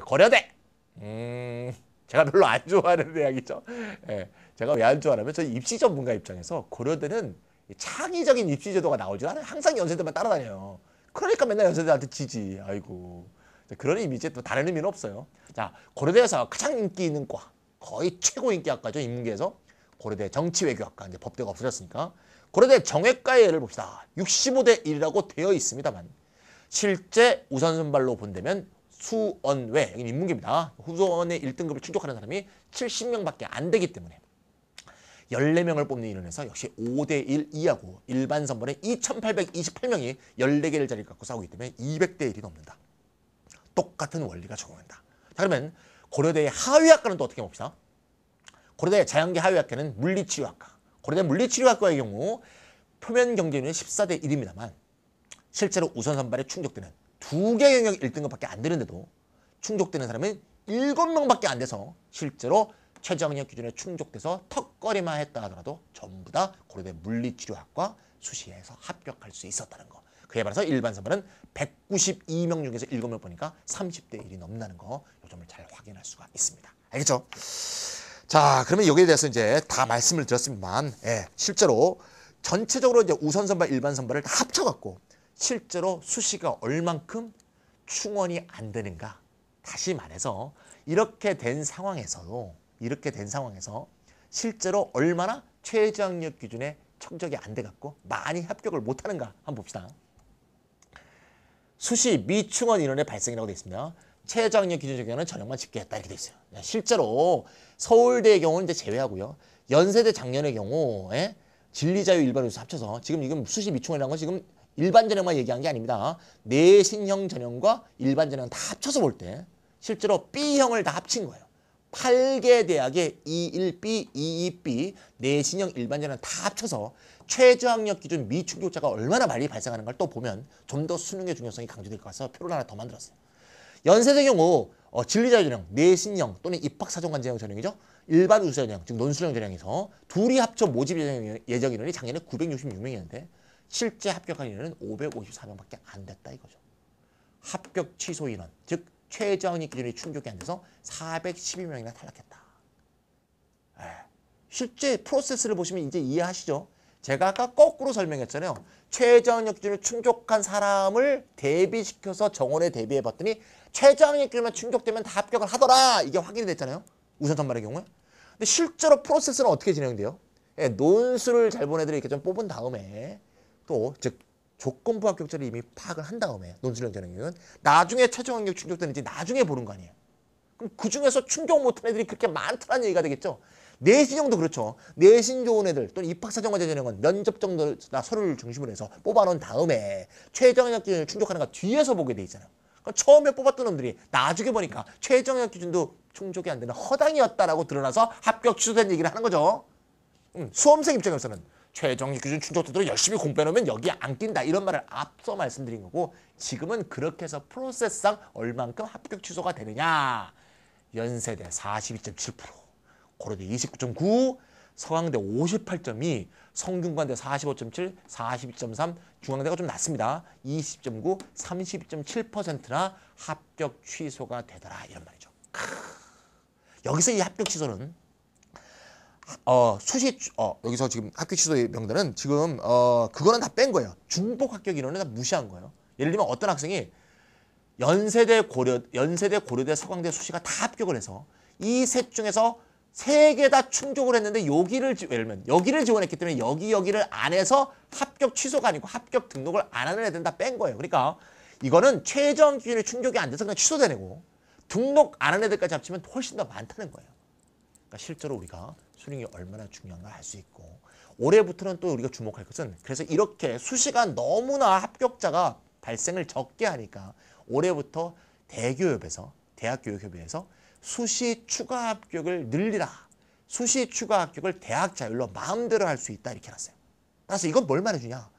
고려대. 제가 별로 안 좋아하는 대학이죠. 예, 제가 왜 안 좋아하냐면 저 입시 전문가 입장에서 고려대는 창의적인 입시 제도가 나오지 않아요. 항상 연세대만 따라다녀요. 그러니까 맨날 연세대한테 지지. 아이고. 그런 의미지 또 다른 의미는 없어요. 자, 고려대에서 가장 인기 있는 과, 거의 최고 인기 학과죠. 인문계에서. 고려대 정치외교학과, 이제 법대가 없어졌으니까. 고려대 정외과의 예를 봅시다. 65대 1이라고 되어 있습니다만 실제 우선 선발로 본다면 수언외, 여기 인문계입니다. 후원의 1등급을 충족하는 사람이 70명밖에 안 되기 때문에 14명을 뽑는 인원에서 역시 5대1 이하고 일반 선발에 2828명이 14개를 자리를 갖고 싸우기 때문에 200대 1이 넘는다. 똑같은 원리가 적용된다. 자, 그러면 고려대의 하위학과는 또 어떻게 봅시다. 고려대 자연계 하위학과는 물리치료학과. 고려대 물리치료학과의 경우 표면 경쟁률은 14대 1입니다만 실제로 우선 선발에 충족되는 2개 영역 1등급밖에 안 되는데도 충족되는 사람은 7명밖에 안 돼서 실제로 최저학력 기준에 충족돼서 턱걸이만 했다 하더라도 전부 다 고려대 물리치료학과 수시에서 합격할 수 있었다는 거. 그에 반해서 일반 선발은 192명 중에서 7명 보니까 30대 1이 넘는다는 거. 이 점을 잘 확인할 수가 있습니다. 알겠죠? 자, 그러면 여기에 대해서 이제 다 말씀을 드렸습니다만, 실제로 전체적으로 이제 우선 선발, 일반 선발을 다 합쳐갖고 실제로 수시가 얼만큼 충원이 안 되는가. 다시 말해서 이렇게 된 상황에서 실제로 얼마나 최저학력 기준에 청적이 안 돼갖고 많이 합격을 못하는가 한번 봅시다. 수시 미충원 인원의 발생이라고 되어 있습니다. 최저학력 기준 적용은 전형만 집계했다 이렇게 되어 있어요. 실제로 서울대의 경우는 이제 제외하고요. 연세대 작년의 경우에 진리자유 일반 우수 합쳐서 지금 수시 미충원이라는 건 지금 일반 전형만 얘기한 게 아닙니다. 내신형 전형과 일반 전형 다 합쳐서 볼 때 실제로 B형을 다 합친 거예요. 8개 대학의 21B, 22B, 내신형 일반 전형 다 합쳐서 최저학력 기준 미충족자가 얼마나 많이 발생하는 걸 또 보면 좀 더 수능의 중요성이 강조될 것 같아서 표를 하나 더 만들었어요. 연세대 경우 진리자유 전형, 내신형 또는 입학사정관 제형 전형이죠. 일반 우수 전형, 즉 논술형 전형에서 둘이 합쳐 모집 예정 인원이 작년에 966명이었는데 실제 합격한 인원은 554명밖에 안 됐다 이거죠. 합격 취소 인원, 즉 최저학력 기준이 충족이 안 돼서 412명이나 탈락했다. 실제 프로세스를 보시면 이제 이해하시죠? 제가 아까 거꾸로 설명했잖아요. 최저학력 기준을 충족한 사람을 대비시켜서 정원에 대비해봤더니 최저학력 기준만 충족되면 다 합격을 하더라. 이게 확인이 됐잖아요. 우선 선발의 경우에. 근데 실제로 프로세스는 어떻게 진행돼요? 논술을 잘 본 애들을 이렇게 좀 뽑은 다음에 또 즉 조건부 합격자를 이미 파악을 한 다음에 논술형 전형은 나중에 최저학력 충족되는지 나중에 보는 거 아니에요. 그럼 그중에서 충족 못한 애들이 그렇게 많다는 얘기가 되겠죠. 내신형도 그렇죠. 내신 좋은 애들 또는 입학사정관제 전형은 면접 정도나 서류를 중심으로 해서 뽑아놓은 다음에 최저학력 기준을 충족하는 거 뒤에서 보게 돼 있잖아요. 그러니까 처음에 뽑았던 놈들이 나중에 보니까 최저학력 기준도 충족이 안 되는 허당이었다라고 드러나서 합격 취소된 얘기를 하는 거죠. 수험생 입장에서는 최저학력 기준 충족되도록 열심히 공부해놓으면 여기에 안 낀다 이런 말을 앞서 말씀드린 거고 지금은 그렇게 해서 프로세스상 얼만큼 합격 취소가 되느냐. 연세대 42.7%, 고려대 29.9%, 서강대 58.2%, 성균관대 45.7%, 42.3%, 중앙대가 좀 낮습니다. 20.9%, 32.7%나 합격 취소가 되더라 이런 말이죠. 여기서 이 합격 취소는 여기서 지금 합격 취소의 명단은 지금 그거는 다 뺀 거예요. 중복 합격 인원은 다 무시한 거예요. 예를 들면 어떤 학생이 연세대, 고려대, 서강대 수시가 다 합격을 해서 이 셋 중에서 3개 다 충족을 했는데 예를 들면 여기를 지원했기 때문에 여기를 안 해서 합격 취소가 아니고 합격 등록을 안 하는 애들은 다 뺀 거예요. 그러니까 이거는 최저 기준에 충족이 안 돼서 그냥 취소되는 거고 등록 안 하는 애들까지 합치면 훨씬 더 많다는 거예요. 그러니까 실제로 우리가 수능이 얼마나 중요한가 알 수 있고 올해부터는 또 우리가 주목할 것은 그래서 이렇게 수시가 너무나 합격자가 발생을 적게 하니까 올해부터 대학교육협의회에서 수시 추가 합격을 늘리라. 수시 추가 합격을 대학 자율로 마음대로 할 수 있다 이렇게 해놨어요. 따라서 이건 뭘 말해주냐.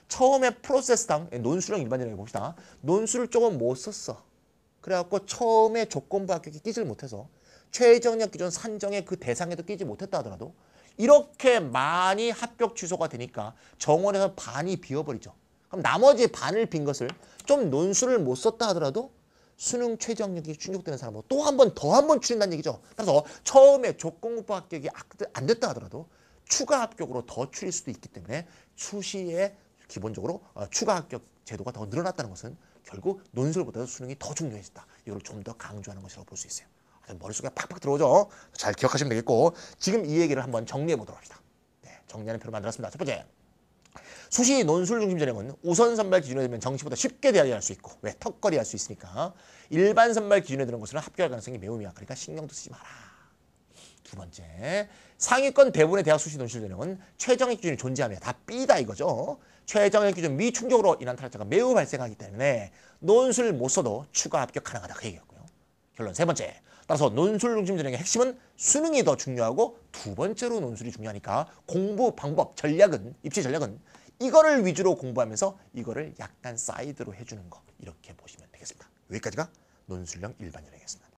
처음에 프로세스당 논술형 일반전형을 봅시다. 논술을 조금 못 썼어. 그래갖고 처음에 조건부 합격에 끼질 못해서 최저학력 기준 산정의 그 대상에도 끼지 못했다 하더라도 이렇게 많이 합격 취소가 되니까 정원에서 반이 비어버리죠. 그럼 나머지 반을 빈 것을 좀 논술을 못 썼다 하더라도 수능 최저학력이 충족되는 사람은 또 한 번 추린다는 얘기죠. 따라서 처음에 조건부법 합격이 안 됐다 하더라도 추가 합격으로 더 추릴 수도 있기 때문에 수시에 기본적으로 추가 합격 제도가 더 늘어났다는 것은 결국 논술보다도 수능이 더 중요해졌다. 이걸 좀 더 강조하는 것이라고 볼 수 있어요. 머릿속에 팍팍 들어오죠. 잘 기억하시면 되겠고 지금 이 얘기를 한번 정리해 보도록 합시다. 네, 정리하는 표를 만들었습니다. 첫 번째, 수시 논술 중심 전형은 우선 선발 기준에 들면 정시보다 쉽게 대학할 수 있고 왜 턱걸이 할 수 있으니까 일반 선발 기준에 드는 것은 합격할 가능성이 매우 미약하니까 신경도 쓰지 마라. 두 번째, 상위권 대부분의 대학 수시 논술 전형은 최저학력 기준이 존재하며 다 B다 이거죠. 최저학력 기준 미충족으로 인한 탈락자가 매우 발생하기 때문에 논술 못 써도 추가 합격 가능하다 그 얘기였고요. 결론 세 번째, 따라서 논술 중심 전형의 핵심은 수능이 더 중요하고 두 번째로 논술이 중요하니까 공부 방법, 입시 전략은 이거를 위주로 공부하면서 이거를 약간 사이드로 해주는 거 이렇게 보시면 되겠습니다. 여기까지가 논술형 일반 전형이었습니다.